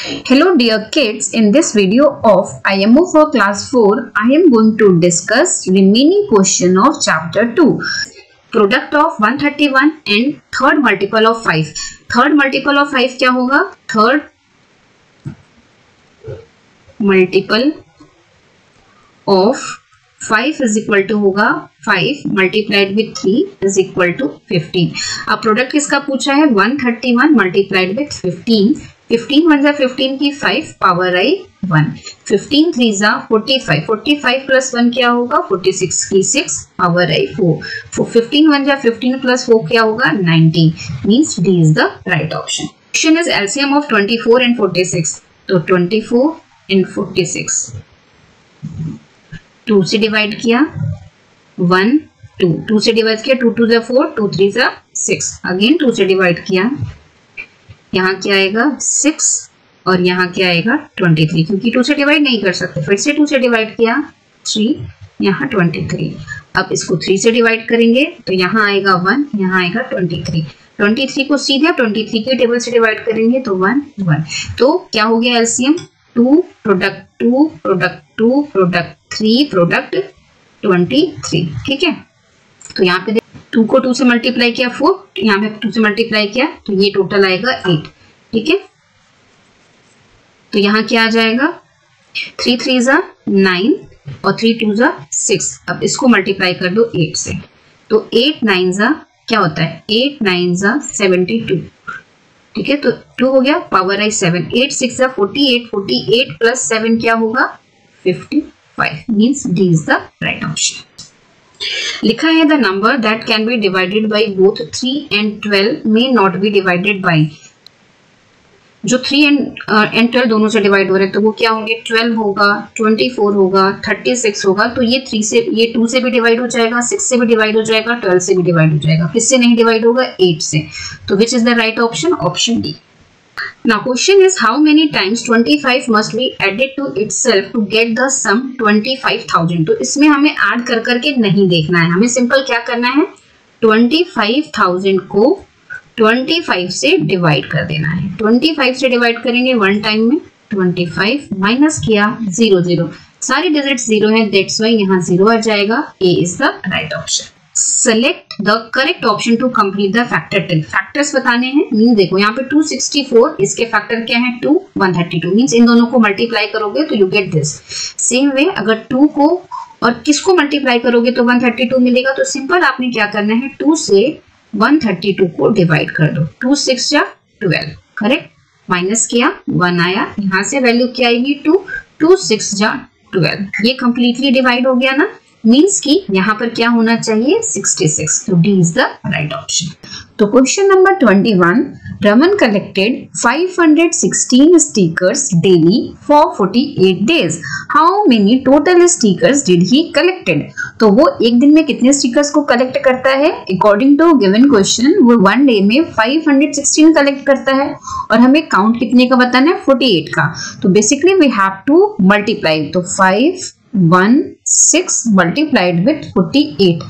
Hello dear kids, in this video of IMO for class 4, I am going to discuss remaining question of chapter 2. Product of 131 and third multiple of 5. Third multiple of 5 क्या होगा? Third multiple of 5 is equal to होगा 5 multiplied with 3 is equal to 15. अब product किसका पूछा है? 131 multiplied with 15. 15 1 जा 15 की 5 power आई 1. 15 3 जा 45. 45 प्लस 1 क्या होगा? 46 की 6 पावर आई 4. 15 1 जा 15 प्लस 4 क्या होगा? 19. Means D is the right option. Question is LCM of 24 and 46. तो 24 and 46 2 से डिवाइड किया 1 2 2 से डिवाइड किया 2 2 जा 4 2 3 जा 6. अगेन 2 से डिवाइड किया, यहाँ क्या आएगा 6 और यहाँ क्या आएगा 23, क्योंकि 2 से डिवाइड नहीं कर सकते. फिर से 2 से डिवाइड किया 3, यहाँ 23. अब इसको 3 से डिवाइड करेंगे तो यहाँ आएगा 1, यहाँ आएगा 23. 23 को सीधे 23 के टेबल से डिवाइड करेंगे तो 1 1. तो क्या हो गया LCM? 2 product 2 product 2 product 3 product 23. ठीक है, तो यहाँ पे 2 को 2 से मल्टीप्लाई किया 4, यहाँ पे 2 से मल्टीप्लाई किया तो ये टोटल आएगा 8. ठीक है, तो यहाँ क्या आ जाएगा 3 3 जा 9 और 3 2 जा 6. अब इसको मल्टीप्लाई कर दो 8 से, तो 8 9 जा क्या होता है? 8 9 जा 72. ठीक है, तो 2 हो गया पावर आई 7. 8 6 जा 48. 48 प्लस 7 क्या होगा? 55. Means D is the right option. लिखा है the number that can be divided by both 3 and 12 may not be divided by. जो 3 and 12 दोनों से डिवाइड हो रहे हैं तो वो क्या होंगे? 12 होगा, 24 होगा, 36 होगा. तो ये 3 से, ये 2 से भी डिवाइड हो जाएगा, 6 से भी डिवाइड हो जाएगा, 12 से भी डिवाइड हो जाएगा. किससे नहीं डिवाइड होगा? 8 से. तो which is the right option? Option D. Now question is how many times 25 must be added to itself to get the sum 25,000. तो इसमें हमें ऐड कर करके नहीं देखना है, हमें सिंपल क्या करना है? 25,000 को 25 से डिवाइड कर देना है. 25 से डिवाइड करेंगे वन टाइम में. 25 माइनस किया 0 0, सारी डिजिट 0 है, दैट्स वाई यहाँ 0 आ जाएगा. A is the right option. Select the correct option to complete the factor 10. Factors बताने हैं. मीन देखो यहाँ पे 264, इसके फैक्टर क्या है? 2 132. मीन्स इन दोनों को मल्टीप्लाई करोगे तो you get this. Same way अगर 2 को और किसको मल्टीप्लाई करोगे तो 132 मिलेगा. तो सिंपल आपने क्या करना है? 2 से 132 को डिवाइड कर दो. 2 6 जा 12. करेक्ट. माइनस किया 1 आया, यहाँ से वैल्यू क्या आएगी? 2 2 6 जा 12. ये कंप्लीटली डिवाइड हो गया ना. मीन्स कि यहाँ पर क्या होना चाहिए? 66. तो D is the right option. तो question number 21. Raman collected 516 stickers daily for 48 days. How many total stickers did he collected? तो वो एक दिन में कितने स्टिकर्स को कलेक्ट करता है? अकॉर्डिंग टू गिवन क्वेश्चन वो वन डे में 516 कलेक्ट करता है और हमें काउंट कितने का बताना है? 48 का. तो basically we have to multiply. तो 5 1 6 मल्टीप्लाइड विथ 48.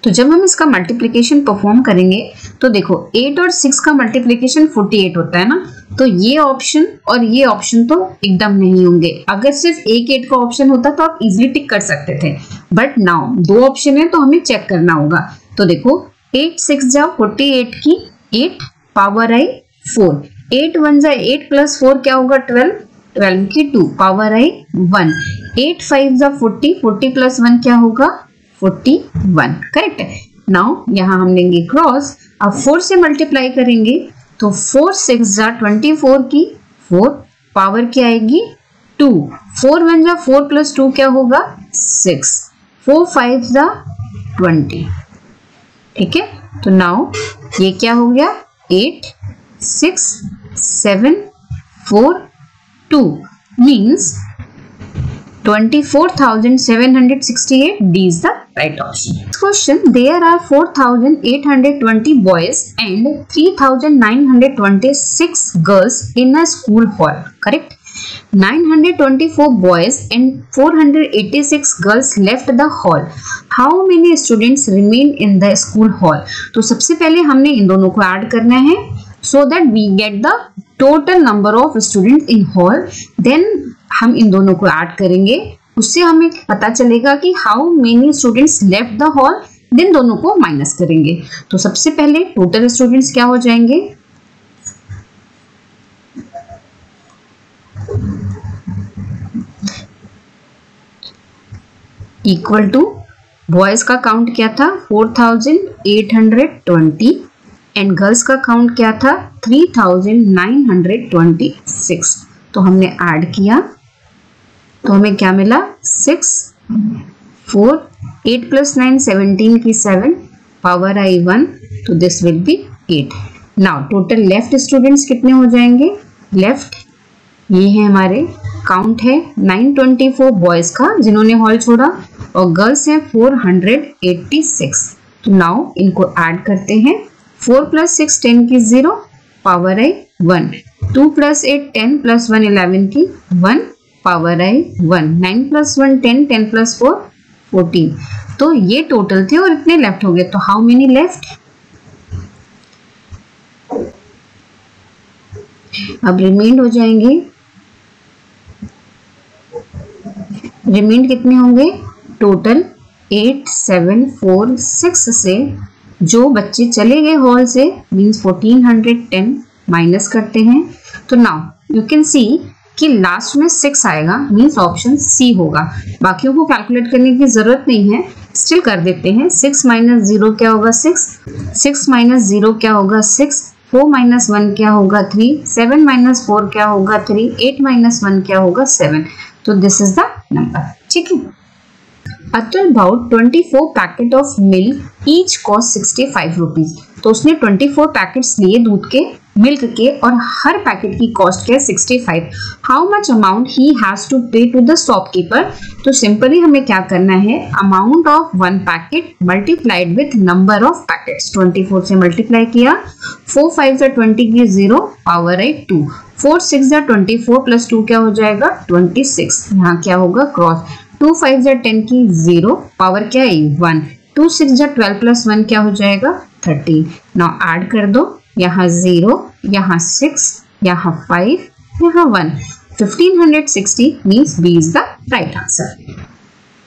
तो जब हम इसका मल्टीप्लिकेशन परफॉर्म करेंगे तो देखो 8 और 6 का मल्टीप्लिकेशन 48 होता है ना. तो ये ऑप्शन और ये ऑप्शन तो एकदम नहीं होंगे. अगर सिर्फ एक 8 का ऑप्शन होता तो आप इजीली टिक कर सकते थे, बट नाउ 2 ऑप्शन है तो हमें चेक करना होगा. तो देखो 8 6 जा 48 की 8 पावर आई 4. 8 1 जा 8 प्लस 4 क्या होगा? 12. 12 की 2 पावर आई 1. 8 5 जा 40. 40 प्लस 1 क्या होगा? 41. करेक्ट. नाउ यहाँ हम लेंगे क्रॉस. अब 4 से मल्टीप्लाई करेंगे तो 4 6 जा 24 की 4 पावर क्या आएगी? 2. 4 1 जा 4 प्लस 2 क्या होगा? 6. 4 5 जा 20. ठीक है, तो नाउ ये क्या हो गया? 8 6 7 4 2 means 24,768. D is the right option. Next question. There are 4,820 boys and 3,926 girls in a school hall. Correct. 924 boys and 486 girls left the hall. How many students remain in the school hall? तो सबसे पहले हमने इन दोनों को add करना है. so that we get the total number of students in hall. Then हम इन दोनों को ऐड करेंगे, उससे हमें पता चलेगा कि how many students left the hall. Then दोनों को माइनस करेंगे. तो सबसे पहले टोटल स्टूडेंट्स क्या हो जाएंगे, इक्वल टू बॉयज का काउंट क्या था 4820 एंड गर्ल्स का काउंट क्या था 3926. तो हमने ऐड किया तो हमें क्या मिला 6 4 8 + 9 17 की 7 पावर आई 1. तो this will be 8. Now total left students कितने हो जाएंगे, लेफ्ट ये है हमारे काउंट है 924 बॉयज का जिन्होंने हॉल छोड़ा और गर्ल्स है 486. तो नाउ इनको ऐड करते हैं. 4 + 6 10 की 0 पावर आई 1. 2 + 8 10 + 1 11 की 1 पावर आई 1. 9 + 1 10 10 + 4 14. तो ये टोटल थे और इतने लेफ्ट हो गए. तो हाउ मेनी लेफ्ट, अब रिमेंड हो जाएंगे. रिमेंड कितने होंगे, टोटल 8 7 4 6 से जो बच्चे चले गए हॉल से मींस 1410 माइनस करते हैं. तो नाउ यू कैन सी कि लास्ट में 6 आएगा मींस ऑप्शन सी होगा. बाकियों को कैलकुलेट करने की जरूरत नहीं है, स्टिल कर देते हैं. 6 - 0 क्या होगा 6, 6 - 0 क्या होगा 6, 4 - 1 क्या होगा 3, 7 - 4 क्या होगा 3, 8 - 1 क्या होगा 7. तो दिस इज द नंबर. ठीक है. Atul bought 24 packet of milk, each cost 65 rupees. तो उसने 24 पैकेट्स लिए दूध के, मिल्क के, और हर पैकेट की कॉस्ट क्या है 65. How much amount he has to pay to the shopkeeper. तो सिंपली हमें क्या करना है, amount of 1 packet multiplied with number of packets. 24 से मल्टीप्लाई किया, 4 5 = 20 की 0 पावर आई 2. 4 6 = 24 + 2 क्या हो जाएगा 26. यहाँ क्या होगा क्रॉस. 2 5 = 10 की 0 पावर क्या है 1. 2 6 = 12 + 1 क्या हो जाएगा 13. नाउ ऐड कर दो, यहाँ 0, यहाँ 6, यहाँ 5, यहाँ 1. 1560 means B is the right answer.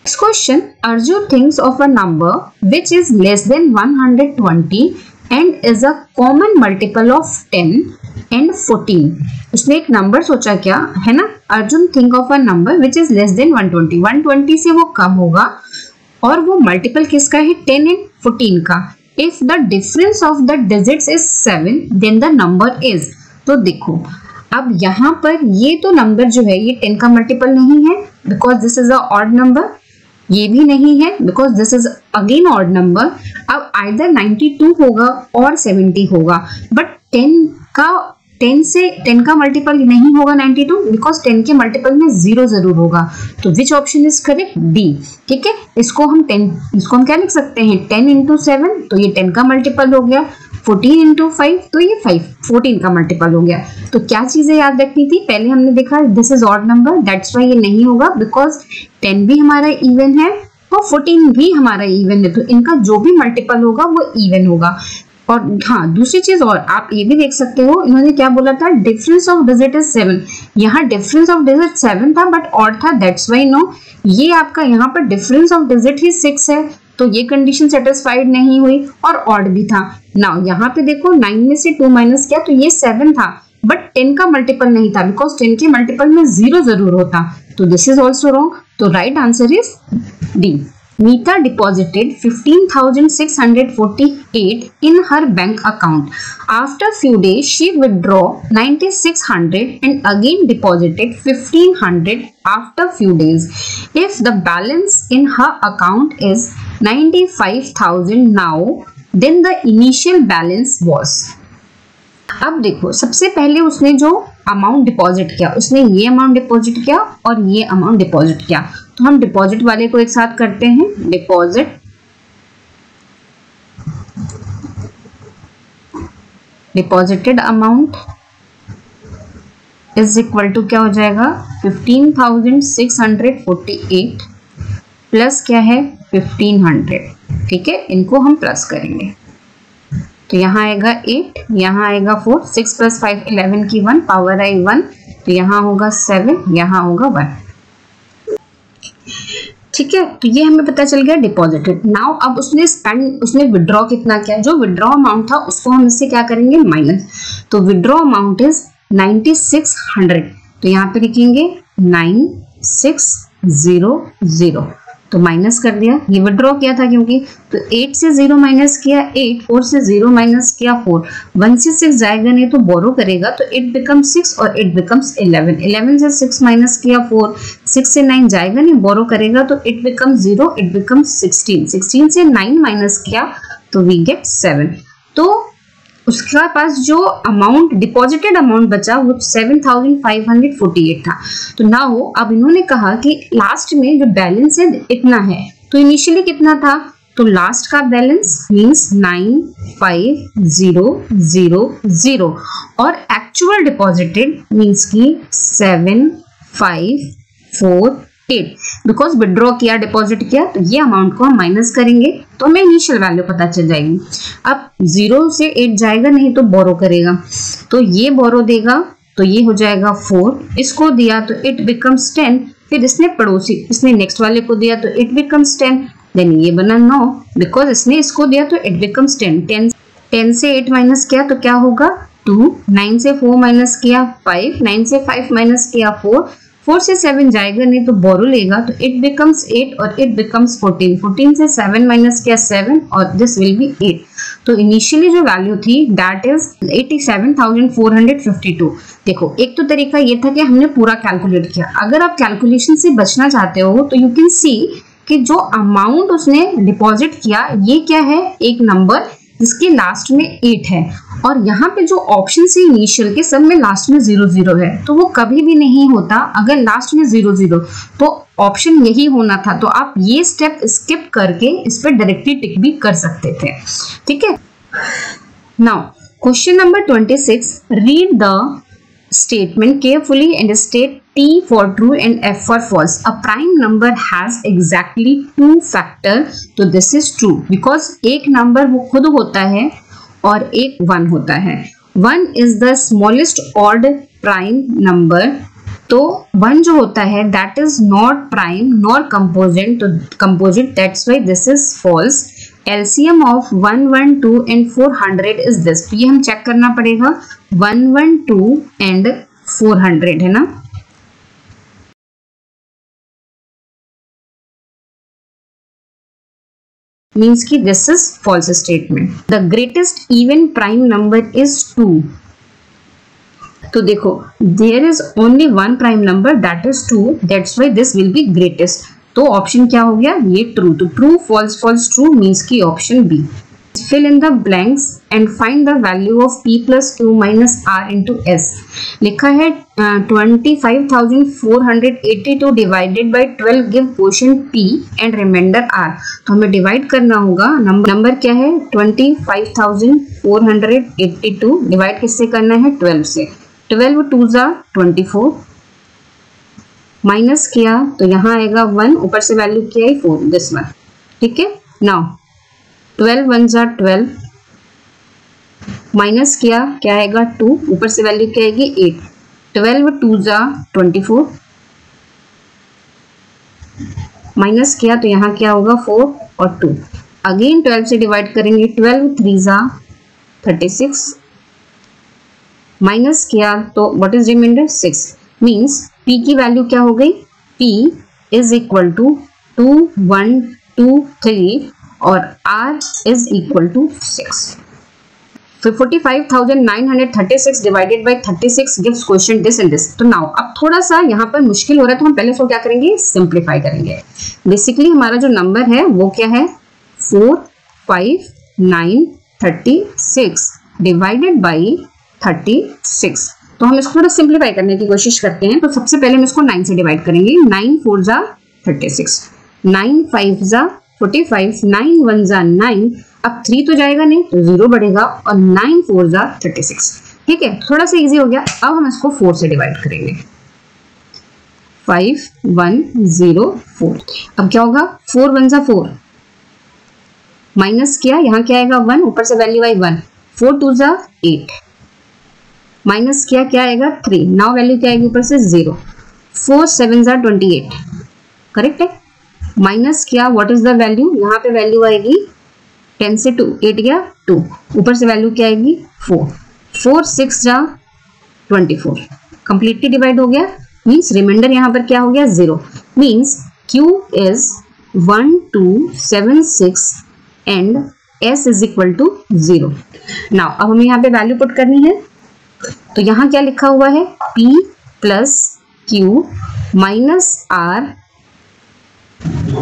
Next question, Arjun thinks of a number which is less than 120 and is a common multiple of 10 and 14. उसने एक नंबर सोचा क्या है ना, Arjun think of a number which is less than 120. 120 से वो कम होगा और वो मल्टीपल किसका है 10 and 14 का. If the difference of the digits is 7 then the number is. तो देखो अब यहाँ पर ये तो नंबर जो है ये 10 का मल्टीपल नहीं है because this is a odd number. ये भी नहीं है because this is again odd number. अब आइदर 92 होगा और 70 होगा, बट 10 का मल्टीपल नहीं होगा 92 बिकॉज 10 के मल्टीपल में 0 जरूर होगा. तो which option is correct, D. ठीक है, इसको हम क्या लिख सकते हैं 10 × 7 तो ये 10 का मल्टीपल हो गया. 14 × 5 तो ये 14 का मल्टीपल हो गया. तो क्या चीजें याद रखनी थी, पहले हमने देखा this is odd number, that's why ये नहीं होगा बिकॉज 10 भी हमारा इवन है और 14 भी हमारा इवन है. तो इनका जो भी मल्टीपल होगा वो इवन होगा. और हाँ दूसरी चीज और आप ये भी देख सकते हो, इन्होंने क्या बोला था डिफरेंस ऑफ डिजिट इज 7. यहाँ डिफरेंस ऑफ डिजिट 7 था बट ऑड था, दैट्स व्हाई नो. ये आपका यहाँ पर डिफरेंस ऑफ डिजिट ही 6 है तो ये कंडीशन सेटिस्फाइड नहीं हुई और ऑड भी था. नाउ यहाँ पे देखो 9 में से 2 माइनस किया तो ये 7 था बट 10 का मल्टीपल नहीं था बिकॉज 10 के मल्टीपल में 0 जरूर होता. तो दिस इज ऑल्सो रॉन्ग. तो right answer is D. Meeta deposited 15,648 in her bank account. After few days, she withdraw 9,600 and again deposited 1,500 after few days. If the balance in her account is 95,000 now, then the initial balance was. अब देखो सबसे पहले उसने जो amount deposit किया उसने ये amount deposit किया और ये अमाउंट डिपॉजिट किया. तो हम डिपॉजिट वाले को एक साथ करते हैं. Deposited amount is equal to क्या हो जाएगा 15,648 प्लस क्या है 1,500. ठीक है, इनको हम प्लस करेंगे. तो यहाँ आएगा 8, यहाँ आएगा 4, 6 + 5 11 की 1 पावर आई 1, तो यहाँ होगा 7, यहाँ होगा 1। ठीक है, तो ये हमें पता चल गया डिपॉजिटेड। नाउ अब उसने विड्रॉ कितना किया, जो विड्रॉ अमाउंट था उसको हम इससे क्या करेंगे माइनस। तो विड्रॉ अमाउंट इज 9600, तो यहाँ पे लिखेंगे 9600, तो माइनस कर दिया। ये विड्रॉ किया था क्योंकि, तो 8 से 0 माइनस किया 8, 4 से 0 माइनस किया 4, 1 से 6 जाएगा नहीं तो बोरो करेगा, तो इट बिकम्स 6 और इट बिकम्स 11, 11 से 6 माइनस किया 4, 6 से 9 जाएगा नहीं बोरो करेगा, तो इट बिकम्स 0, इट बिकम्स 16, 16 से 9 माइनस किया तो वी गेट 7। तो उसके पास जो अमाउंट डिपॉजिटेड अमाउंट बचा वो 7548 था। तो नाउ अब इन्होंने कहा कि लास्ट में जो बैलेंस है इतना है, तो इनिशियली कितना था, तो लास्ट का बैलेंस मींस 95000 और एक्चुअल डिपॉजिटेड मींस की 7548, बिकॉज विड्रॉ किया डिपॉजिट किया, तो ये अमाउंट को हम माइनस करेंगे तो हमें इनिशियल वैल्यू पता चल जाएगी। अब 0 से 8 जाएगा नहीं तो बोरो करेगा, तो ये बोरो देगा तो ये हो जाएगा 4, इसको दिया तो इट बिकम्स 10, फिर इसने पड़ोसी इसने नेक्स्ट वाले को दिया तो इट बिकम्स 10, देन ये बना 9, बिकॉज इसने इसको दिया तो इट बिकम्स 10, 10 से 8 माइनस किया तो क्या होगा 2, 9 से 4 माइनस किया 5, 9 से 5 माइनस किया 4, 4 से 7 जाएगा नहीं तो बोरो लेगा तो इट बिकम्स 8 और इट बिकम्स 14, 14 से 7 माइनस किया 7 और दिस विल बी 8। तो इनिशियली जो वैल्यू थी दैट इज 87,452। देखो एक तो तरीका ये था कि हमने पूरा कैलकुलेट किया, अगर आप कैलकुलेशन से बचना चाहते हो तो यू कैन सी कि जो अमाउंट उसने डिपॉजिट किया ये क्या है, एक नंबर जिसके लास्ट में 8 है, और यहाँ पे जो ऑप्शन है इनिशियल के सब में लास्ट में 00 है, तो वो कभी भी नहीं होता अगर लास्ट में 00, तो ऑप्शन यही होना था। तो आप ये स्टेप स्किप करके इस पर डायरेक्टली टिक भी कर सकते थे। ठीक है, now question number 26, read the statement carefully and state T for true and F for false. A prime number has exactly 2 factor, तो this is true because एक नंबर वो खुद होता है और एक 1 होता है। 1 is the smallest odd prime number, तो 1 जो होता है that is not prime nor composite, तो composite, that's why this is false. LCM of 112 and 400 is this, तो ये हम चेक करना पड़ेगा 112 and 400 है ना, means कि this is false statement. The greatest even prime number is 2. तो देखो there is only one prime number that is 2, that's why this will be greatest. तो ऑप्शन क्या हो गया, ये ट्रू, तो true false false true means की option B. Fill in the blanks and find the value of p + q - r × s। लिखा है 25,482 divided by 12 give quotient p and remainder r। तो हमें डिवाइड करना होगा, नंबर क्या है 25,482, डिवाइड किससे करना है 12 से, 12 2 = 24, माइनस किया तो यहाँ आएगा 1, ऊपर से वैल्यू क्या है 4, दिस वन। ठीक है, नाउ 12 1 = 12, माइनस किया क्या आएगा 2, ऊपर से वैल्यू क्या आएगी 8, 12 2 = 24, माइनस किया तो यहाँ क्या होगा 4 और 2, अगेन 12 से डिवाइड करेंगे, 12 3 = 36, माइनस किया तो what is remainder 6, means p की वैल्यू क्या हो गई, p = 2123 और r = 6। फिर 45,936 divided by 36 gives quotient this and this. तो नाउ अब थोड़ा सा यहाँ पर मुश्किल हो रहा है तो हम पहले इसको क्या करेंगे, सिंप्लीफाई करेंगे। बेसिकली हमारा जो नंबर है वो क्या है 45,936 डिवाइडेड बाई 36। तो हम इसको थोड़ा सिंप्लीफाई करने की कोशिश करते हैं। तो सबसे पहले हम इसको 9 से डिवाइड करेंगे, 9 4 = 36, 9 5 = 45, 9 1 = 9, अब 3 तो जाएगा नहीं तो 0 बढ़ेगा और 9 4 = 36। ठीक है, थोड़ा सा इजी हो गया। अब हम इसको 4 से डिवाइड करेंगे, 5 1 0 4। अब क्या होगा 4 1 = 4, माइनस किया यहाँ क्या आएगा 1, ऊपर से वैल्यू आई 1, 4 2 जा 8 माइनस किया, क्या आएगा 3, नाउ वैल्यू क्या आएगी ऊपर से 0, 4 7 जा 28, करेक्ट है। माइनस किया, व्हाट इज द वैल्यू, यहाँ पे वैल्यू आएगी 10 से 2 8 गया 2, ऊपर से वैल्यू क्या आएगी 4, 4 6 जा 24, कंप्लीटली डिवाइड हो गया, मीन्स रिमाइंडर यहाँ पर क्या हो गया 0, means Q is 1 2 7 6 and S is equal to 0। Now अब हमें यहाँ पे वैल्यू पुट करनी है, तो यहाँ क्या लिखा हुआ है P plus Q minus R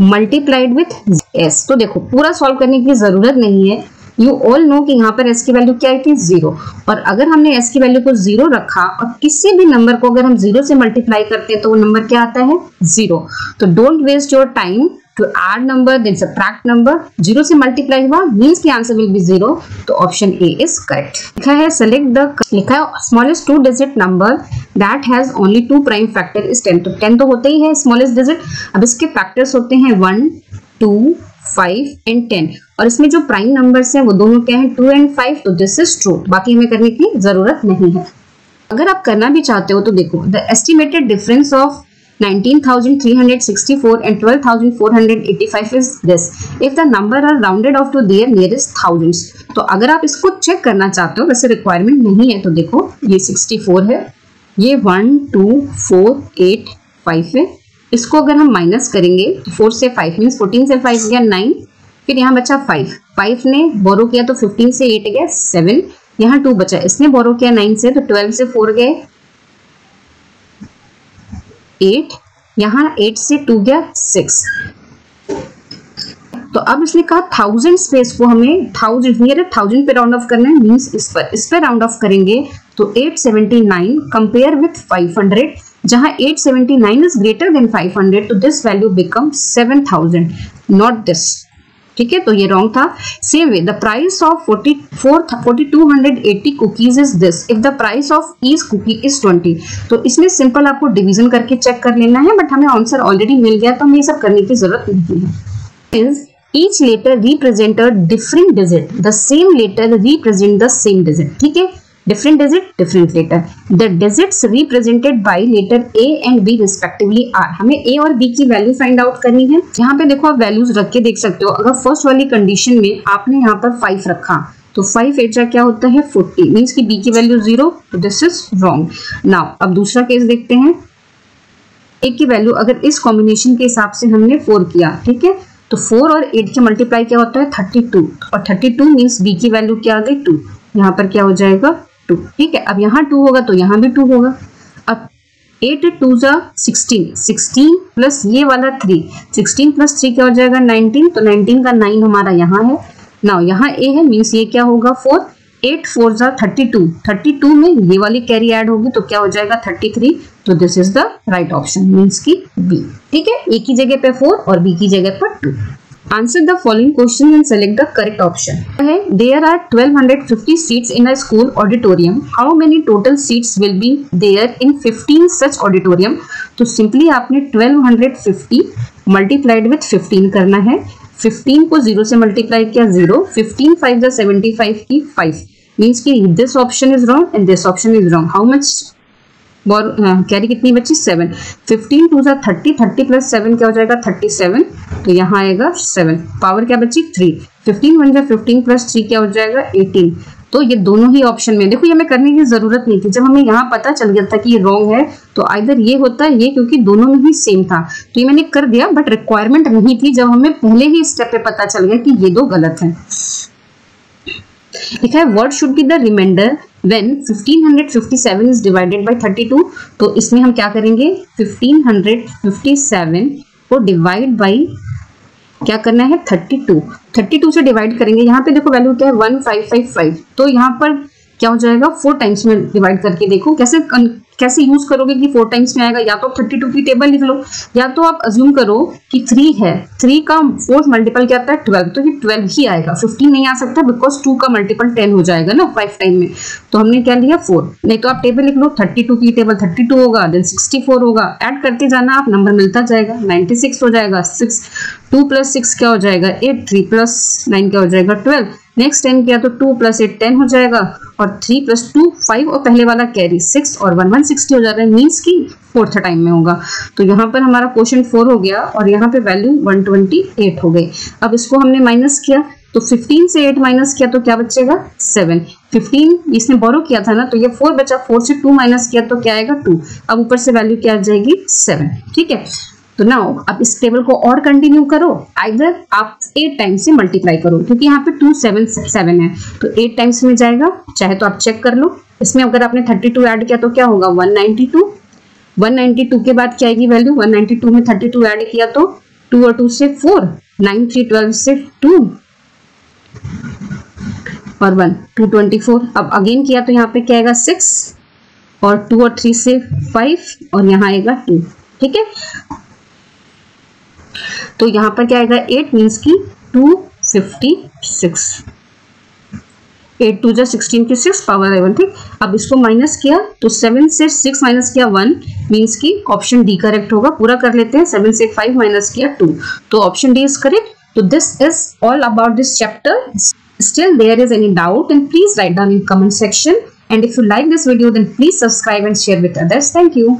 multiplied with S। तो देखो पूरा सॉल्व करने की जरूरत नहीं है, यू ऑल नो कि यहाँ पर S की वैल्यू क्या आई थी 0, और अगर हमने S की वैल्यू को 0 रखा और किसी भी नंबर को अगर हम 0 से मल्टीप्लाई करते हैं तो वो नंबर क्या आता है 0। तो don't waste your time to add number then subtract number, 0 से मल्टीप्लाई हुआ मींस की आंसर विल बी 0, तो ऑप्शन ए इज करेक्ट। लिखा है सेलेक्ट द, लिखा है smallest 2 digit number that has only 2 prime factor is 10। तो 10 तो होते ही है स्मॉलेस्ट डिजिट, अब इसके फैक्टर्स होते हैं 1 2 5 एंड 10, और इसमें जो प्राइम नंबर्स हैं वो दोनों क्या हैं 2 एंड 5, तो दिस इज ट्रू, बाकी हमें करने की जरूरत नहीं है। अगर आप करना भी चाहते हो तो देखो the estimated difference of 19,364 and 12,485 is this if the number are rounded off to their nearest thousands। तो अगर आप इसको चेक करना चाहते हो, वैसे रिक्वायरमेंट नहीं है, तो देखो ये 64 है, ये 1 2 4 8 5 है, इसको अगर हम माइनस करेंगे तो 4 से 5 मीन्स 14 से 5 गया 9, फिर यहाँ बचा 5 ने बोरो किया तो 15 से 8 गया 7, यहाँ 2 बचा, इसने बोरो किया 9 से तो 12 से 4 गए 8, यहाँ 8 से 2 गया 6। तो अब इसने कहा 1000 स्पेस को हमें 1000 नियर 1000 पे राउंड ऑफ करना है, मींस इस पे राउंड ऑफ करेंगे तो 879 कंपेयर विथ 500, जहां 879 इज ग्रेटर देन 500, तो this value become 7000, not this, ठीक है, तो ये रॉन्ग था। Same way the price of 4280 cookies is this if the price of each cookie is 20। तो इसमें सिंपल आपको डिवीजन करके चेक कर लेना है, बट हमें आंसर ऑलरेडी मिल गया तो हमें ये सब करने की जरूरत नहीं है। Is each letter represent a different digit, the same letter represent the same digit, ठीक है, different digit different letter, the digits represented by letter A and B respectively are। हमें A और B की वैल्यू फाइंड आउट करनी है। यहाँ पे देखो आप वैल्यूज रख के देख सकते हो, अगर फर्स्ट वाली कंडीशन में आपने यहाँ पर 5 रखा तो 5 8 क्या होता है 40, मीन्स की B की वैल्यू 0, तो दिस इज रॉन्ग। नाउ अब दूसरा केस देखते हैं, A की वैल्यू अगर इस कॉम्बिनेशन के हिसाब से हमने 4 किया, ठीक है, तो 4 और 8 के मल्टीप्लाई क्या होता है 32, और 32 मीन्स B की वैल्यू क्या आ गई 2, यहाँ पर क्या हो जाएगा 2, ठीक है। अब यहाँ 2 होगा तो यहाँ भी 2 होगा। अब 8 2 जा 16, 16 प्लस ये वाला 3, 16 प्लस 3 क्या हो जाएगा 19, तो 19 का 9 हमारा यहाँ है। नाउ यहाँ A है मीन्स ये क्या होगा 4, 8 4 जा 32, 32 में ये वाली कैरी ऐड होगी तो क्या हो जाएगा 33, तो this is the right option means की B, ठीक है, A की जगह पे 4 और B की जगह पर 2। Answer the following question and select the correct option। There are 1250 seats in a school auditorium. How many total seats will be there in 15 such auditorium? तो simply आपने 1250 multiplied with 15 करना है। 15 को 0 से multiply किया 0, 15 5 जा 75 की 5, means कि this option is wrong and this option is wrong। How much? Carry कितनी बची 7, 15 2 जा 30, 30 प्लस 7 क्या हो जाएगा 37, तो यहाँ आएगा 7, पावर क्या बची 3, 15 1 जा 15 प्लस 3 क्या हो जाएगा 18। तो ये दोनों ही ऑप्शन में देखो, ये हमें करने की जरूरत नहीं थी, जब हमें यहाँ पता चल गया था कि ये रॉन्ग है तो आइदर ये होता है ये, क्योंकि दोनों में ही सेम था तो ये मैंने कर दिया, बट रिक्वायरमेंट नहीं थी जब हमें पहले ही स्टेप पे पता चल गया कि ये दो गलत है। लिखा है what should be the remainder when 1557 is divided by 32। तो इसमें हम क्या करेंगे 1557 को डिवाइड बाय क्या करना है 32 से डिवाइड करेंगे। यहाँ पे देखो वैल्यू क्या है 1555, तो यहाँ पर क्या हो जाएगा 4 टाइम्स में डिवाइड करके देखो कैसे यूज करोगे कि 4 टाइम्स में आएगा। या तो 32 की टेबल लिख लो, या तो आप अज्यूम करो कि 3 है, 3 का 4 मल्टीपल क्या आता है 12, तो ये 12 ही आएगा, 15 नहीं आ सकता बिकॉज 2 का मल्टीपल 10 हो जाएगा ना 5 टाइम में। तो हमने क्या लिया 4, नहीं तो आप टेबल लिख लो 32 की टेबल 32 होगा, देन 64 होगा, ऐड करते जाना आप, नंबर मिलता जाएगा, 96 हो जाएगा, 2 प्लस 6 क्या हो जाएगा 8, 3 प्लस 9 क्या हो जाएगा 12, नेक्स्ट 10 किया तो 2 + 8 10 हो जाएगा, और 3 + 2 5, और पहले वाला कैरी 6 और 1 160 हो जाता है, मीन्स कि फोर्थ टाइम में होगा। तो यहाँ पर हमारा क्वेश्चन 4 हो गया और यहाँ पे वैल्यू 128 हो गई। अब इसको हमने माइनस किया तो 15 से 8 माइनस किया तो क्या बचेगा 7। 15 इसने बोरो किया था ना, तो ये 4 बचा, 4 से 2 माइनस किया तो क्या आएगा 2। अब ऊपर से वैल्यू क्या आ जाएगी 7। ठीक है, तो नाउ अब इस टेबल को और कंटिन्यू करो, आइदर आप 8 टाइम्स से मल्टीप्लाई करो, क्योंकि यहाँ पे 2 7 7 है तो 8 टाइम्स में जाएगा, चाहे तो आप चेक कर लो। इसमें अगर आपने 32 ऐड किया तो क्या होगा 192। 192 के बाद क्या आएगी वैल्यू, 192 में 32 ऐड किया तो 2 और 2 से 4, 9 3 12 से 2 और 1 224। अब अगेन किया तो यहाँ पे क्या आएगा 6, और 2 और 3 से 5, और यहाँ आएगा 2। ठीक है, तो यहाँ पर क्या आएगा 8 मीन्स की 256। 8 2 16 की 6 पावर 11। ठीक, अब इसको माइनस किया तो 7 से 6 माइनस किया 1, मीन्स की ऑप्शन डी करेक्ट होगा। पूरा कर लेते हैं, 7 से 5 माइनस किया 2, तो ऑप्शन डी इज करेक्ट। तो this is all about this chapter. Still there is any doubt, then please write down in comment section, and if you like this video then please subscribe and share with others. Thank you.